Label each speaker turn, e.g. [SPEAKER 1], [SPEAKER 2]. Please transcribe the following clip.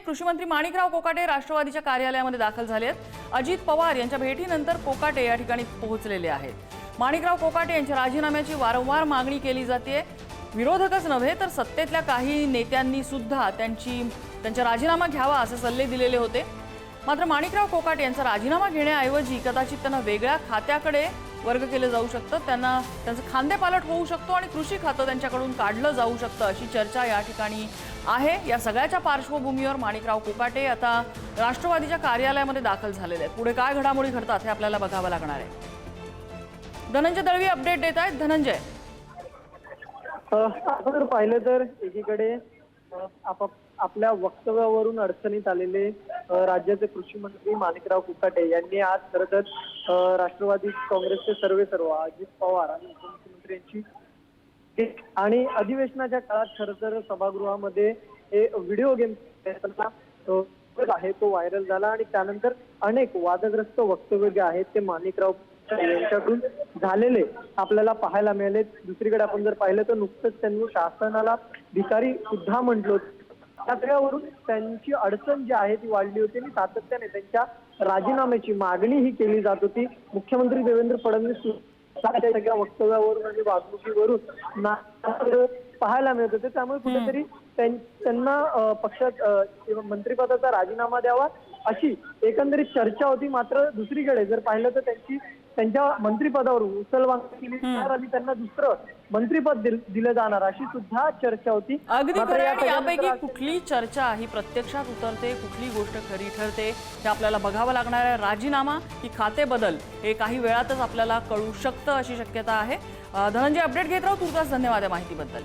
[SPEAKER 1] कृषी मंत्री माणिकराव कोकाटे राष्ट्रवादीच्या कार्यालयामध्ये दाखल झाले आहेत। अजित पवार यांच्या भेटीनंतर कोकाटे या ठिकाणी पोहोचलेले आहेत। माणिकराव कोकाटे यांच्या राजीनाम्याची वारंवार मागणी केली जाते। विरोधकच नव्हे तर सत्तेतल्या काही नेत्यांनी सुद्धा त्यांचा राजीनामा घ्यावा असे सल्ले दिलेले होते। मात्र माणिकराव कोकाटे यांचा राजीनामा घेण्याऐवजी कदाचित त्यांना वेगळ्या खात्याकडे वर्ग केले जाऊ शकतं, त्यांचं खांदेपालट होऊ शकतो आणि कृषी खातं त्यांच्याकडून काढलं जाऊ शकतं अशी चर्चा या ठिकाणी आहे। या सगळ्याच्या पार्श्वभूमीवर माणिकराव कोकाटे आता राष्ट्रवादीच्या कार्यालयामध्ये दाखल झालेले आहेत। पुढे काय घडामोडी घडतात हे आपल्याला बघावं लागणार आहे। धनंजय दळवी अपडेट देत आहेत। धनंजय,
[SPEAKER 2] आपण जर पाहिलं तर एकीकडे आपल्या वक्तव्यावरून अडचणीत आलेले राज्याचे कृषी मंत्री माणिकराव कोकाटे यांनी आज खरं तर राष्ट्रवादी काँग्रेसचे सर्व अजित पवार आणि उपमुख्यमंत्र्यांची आणि अधिवेशनाच्या काळात खरं तर सभागृहामध्ये व्हिडिओ गेम आहे तो व्हायरल झाला आणि त्यानंतर अनेक वादग्रस्त वक्तव्य जे आहेत ते माणिकराव यांच्याकडून झालेले आपल्याला पाहायला मिळाले। दुसरीकडे आपण जर पाहिलं तर नुकतंच त्यांनी शासनाला भिकारी सुद्धा म्हटलं होतं। त्यावरून त्यांची अडचण जी आहे ती वाढली होती आणि सातत्याने त्यांच्या राजीनाम्याची मागणी ही केली जात होती। मुख्यमंत्री देवेंद्र फडणवीस सगळ्या वक्तव्यावरून आणि वागणुकीवरून पाहायला मिळत होते। त्यामुळे कुठेतरी त्यांना पक्षात मंत्रिपदाचा राजीनामा द्यावा अशी एकंदरीत चर्चा होती। मात्र दुसरीकडे जर पाहिलं तर त्यांच्या मंत्रिपदावरून उचलवांग केली जाणार आणि त्यांना दुसरं मंत्रिपद दिलं जाणार अशी सुद्धा चर्चा होती।
[SPEAKER 1] अगदी यापैकी कुठली चर्चा ही प्रत्यक्षात उतरते, कुठली गोष्ट खरी ठरते हे आपल्याला बघावं लागणार आहे। राजीनामा की खाते बदल हे काही वेळातच आपल्याला कळू शकतं अशी शक्यता आहे। धनंजय, अपडेट घेत राहू। तुर्तास धन्यवाद या माहितीबद्दल।